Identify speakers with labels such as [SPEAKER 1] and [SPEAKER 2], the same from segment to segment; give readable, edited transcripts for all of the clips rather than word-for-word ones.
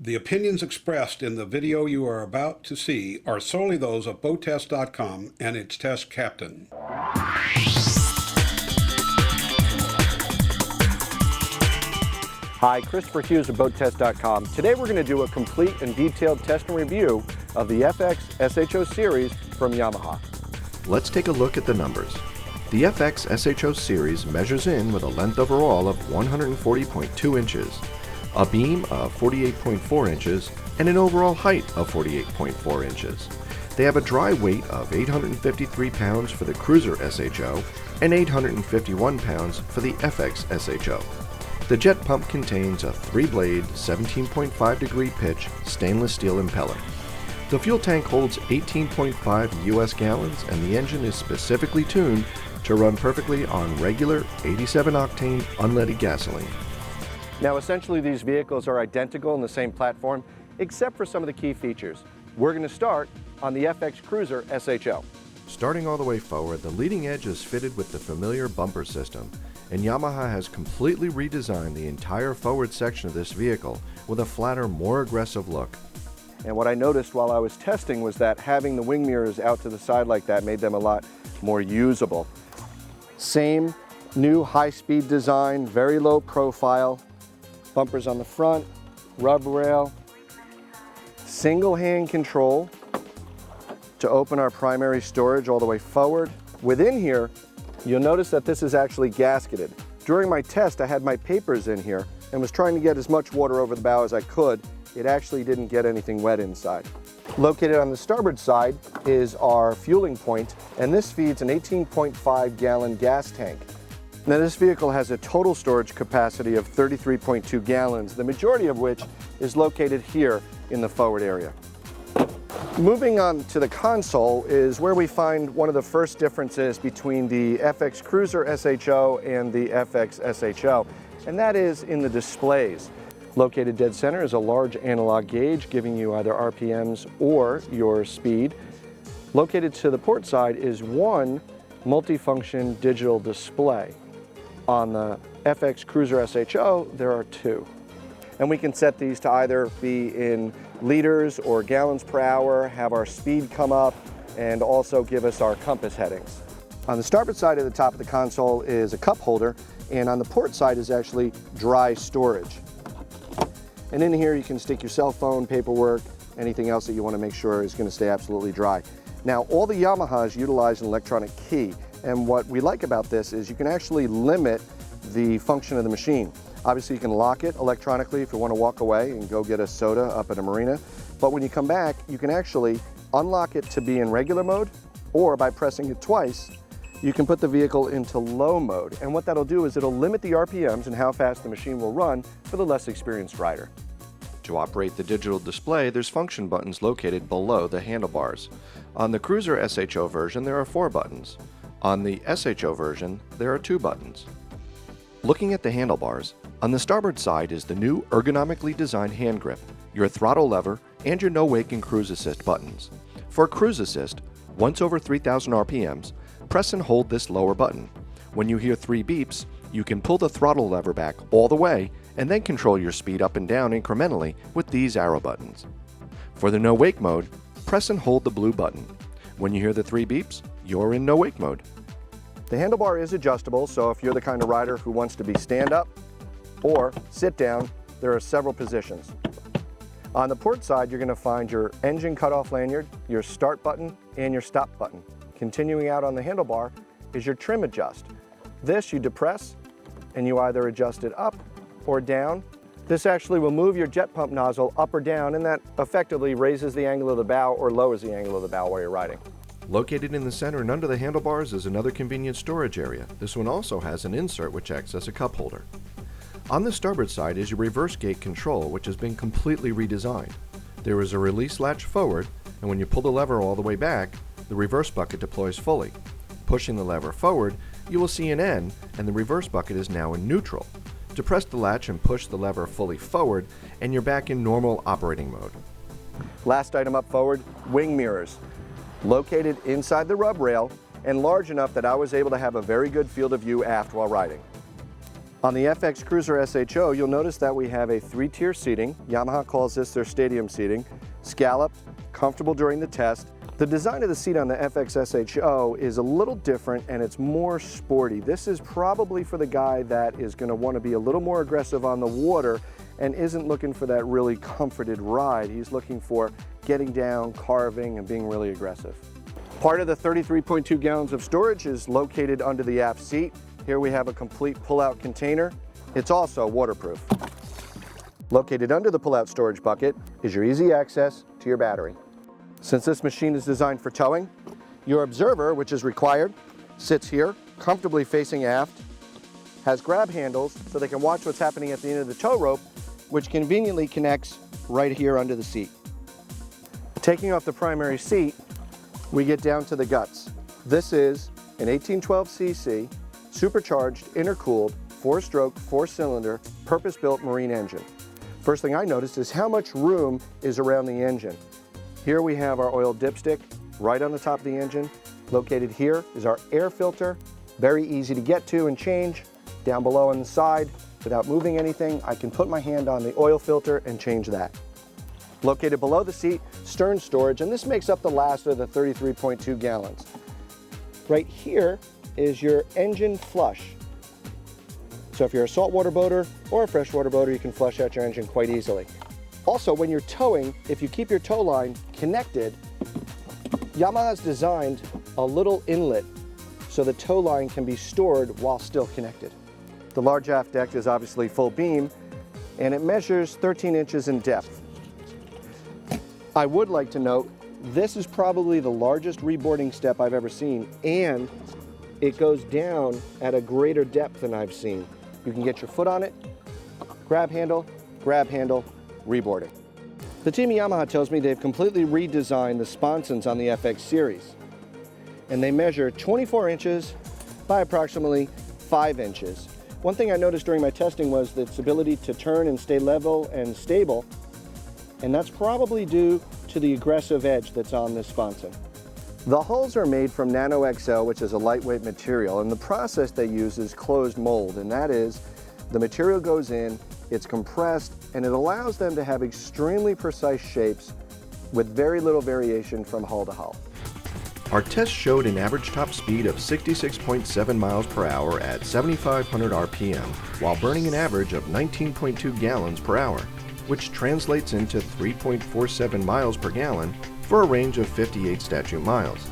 [SPEAKER 1] The opinions expressed in the video you are about to see are solely those of BoatTEST.com and its test captain.
[SPEAKER 2] Hi, Christopher Hughes of BoatTEST.com. Today we're going to do a complete and detailed test and review of the FX SHO series from Yamaha.
[SPEAKER 3] Let's take a look at the numbers. The FX SHO series measures in with a length overall of 140.2 inches, a beam of 48.4 inches, and an overall height of 48.4 inches. They have a dry weight of 853 pounds for the Cruiser SHO and 851 pounds for the FX SHO. The jet pump contains a 3-blade, 17.5 degree pitch stainless steel impeller. The fuel tank holds 18.5 US gallons, and the engine is specifically tuned to run perfectly on regular 87 octane unleaded gasoline.
[SPEAKER 2] Now essentially these vehicles are identical on the same platform except for some of the key features. We're going to start on the FX Cruiser SHO.
[SPEAKER 3] Starting all the way forward, the leading edge is fitted with the familiar bumper system, and Yamaha has completely redesigned the entire forward section of this vehicle with a flatter, more aggressive look.
[SPEAKER 2] And what I noticed while I was testing was that having the wing mirrors out to the side like that made them a lot more usable. Same new high-speed design, very low profile, bumpers on the front, rub rail, single hand control to open our primary storage all the way forward. Within here, you'll notice that this is actually gasketed. During my test, I had my papers in here and was trying to get as much water over the bow as I could. It actually didn't get anything wet inside. Located on the starboard side is our fueling point, and this feeds an 18.5 gallon gas tank. Now this vehicle has a total storage capacity of 33.2 gallons, the majority of which is located here in the forward area. Moving on to the console is where we find one of the first differences between the FX Cruiser SHO and the FX SHO, and that is in the displays. Located dead center is a large analog gauge giving you either RPMs or your speed. Located to the port side is one multifunction digital display. On the FX Cruiser SHO, there are two. And we can set these to either be in liters or gallons per hour, have our speed come up, and also give us our compass headings. On the starboard side of the top of the console is a cup holder, and on the port side is actually dry storage. And in here you can stick your cell phone, paperwork, anything else that you want to make sure is going to stay absolutely dry. Now all the Yamahas utilize an electronic key, and what we like about this is you can actually limit the function of the machine. Obviously you can lock it electronically if you want to walk away and go get a soda up at a marina, but when you come back you can actually unlock it to be in regular mode, or by pressing it twice you can put the vehicle into low mode, and what that'll do is it'll limit the RPMs and how fast the machine will run for the less experienced rider.
[SPEAKER 3] To operate the digital display, there's function buttons located below the handlebars. On the Cruiser SHO version, there are 4 buttons. On the SHO version, there are 2 buttons. Looking at the handlebars, on the starboard side is the new ergonomically designed hand grip, your throttle lever, and your no-wake and cruise assist buttons. For cruise assist, once over 3,000 RPMs, press and hold this lower button. When you hear 3 beeps, you can pull the throttle lever back all the way and then control your speed up and down incrementally with these arrow buttons. For the no-wake mode, press and hold the blue button. When you hear the 3 beeps, you're in no-wake mode.
[SPEAKER 2] The handlebar is adjustable, so if you're the kind of rider who wants to be stand up or sit down, there are several positions. On the port side, you're going to find your engine cutoff lanyard, your start button, and your stop button. Continuing out on the handlebar is your trim adjust. This you depress and you either adjust it up or down. This actually will move your jet pump nozzle up or down, and that effectively raises the angle of the bow or lowers the angle of the bow while you're riding.
[SPEAKER 3] Located in the center and under the handlebars is another convenient storage area. This one also has an insert which acts as a cup holder. On the starboard side is your reverse gate control, which has been completely redesigned. There is a release latch forward, and when you pull the lever all the way back, the reverse bucket deploys fully. Pushing the lever forward, you will see an N, and the reverse bucket is now in neutral. Depress the latch and push the lever fully forward, and you're back in normal operating mode.
[SPEAKER 2] Last item up forward, wing mirrors. Located inside the rub rail and large enough that I was able to have a very good field of view aft while riding. On the FX Cruiser SHO, you'll notice that we have a 3-tier seating. Yamaha calls this their stadium seating. Scalloped, comfortable during the test. The design of the seat on the FX SHO is a little different and it's more sporty. This is probably for the guy that is going to want to be a little more aggressive on the water and isn't looking for that really comforted ride. He's looking for getting down, carving, and being really aggressive. Part of the 33.2 gallons of storage is located under the aft seat. Here we have a complete pull-out container. It's also waterproof. Located under the pull-out storage bucket is your easy access to your battery. Since this machine is designed for towing, your observer, which is required, sits here, comfortably facing aft, has grab handles so they can watch what's happening at the end of the tow rope, which conveniently connects right here under the seat. Taking off the primary seat, we get down to the guts. This is an 1812cc supercharged, intercooled, 4-stroke, 4-cylinder, purpose-built marine engine. First thing I noticed is how much room is around the engine. Here we have our oil dipstick right on the top of the engine. Located here is our air filter, very easy to get to and change. Down below on the side, without moving anything, I can put my hand on the oil filter and change that. Located below the seat, stern storage, and this makes up the last of the 33.2 gallons. Right here is your engine flush. So if you're a saltwater boater or a freshwater boater, you can flush out your engine quite easily. Also, when you're towing, if you keep your tow line connected, Yamaha's designed a little inlet so the tow line can be stored while still connected. The large aft deck is obviously full beam, and it measures 13 inches in depth. I would like to note, this is probably the largest reboarding step I've ever seen, and it goes down at a greater depth than I've seen. You can get your foot on it, grab handle, reboarding. The team at Yamaha tells me they've completely redesigned the sponsons on the FX series, and they measure 24 inches by approximately 5 inches. One thing I noticed during my testing was its ability to turn and stay level and stable, and that's probably due to the aggressive edge that's on this sponson. The hulls are made from Nano XL, which is a lightweight material, and the process they use is closed mold, and that is the material goes in, it's compressed, and it allows them to have extremely precise shapes with very little variation from hull to hull.
[SPEAKER 3] Our test showed an average top speed of 66.7 miles per hour at 7,500 RPM, while burning an average of 19.2 gallons per hour, which translates into 3.47 miles per gallon for a range of 58 statute miles.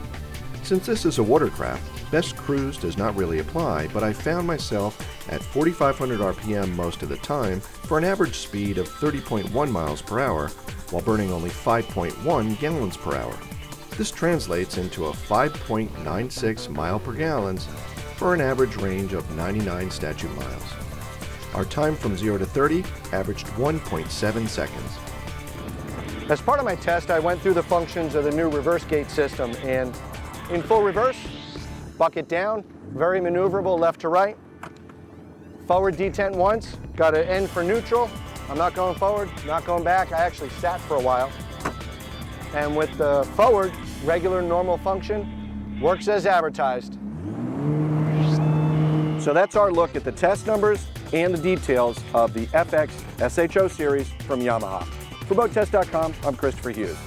[SPEAKER 3] Since this is a watercraft, best cruise does not really apply, but I found myself at 4,500 RPM most of the time for an average speed of 30.1 miles per hour while burning only 5.1 gallons per hour. This translates into a 5.96 mile per gallon for an average range of 99 statute miles. Our time from 0 to 30 averaged 1.7 seconds.
[SPEAKER 2] As part of my test, I went through the functions of the new reverse gate system, and in full reverse, bucket down, very maneuverable left to right. Forward detent once, got an end for neutral. I'm not going forward, not going back. I actually sat for a while. And with the forward, regular normal function, works as advertised. So that's our look at the test numbers and the details of the FX SHO series from Yamaha. For BoatTEST.com, I'm Christopher Hughes.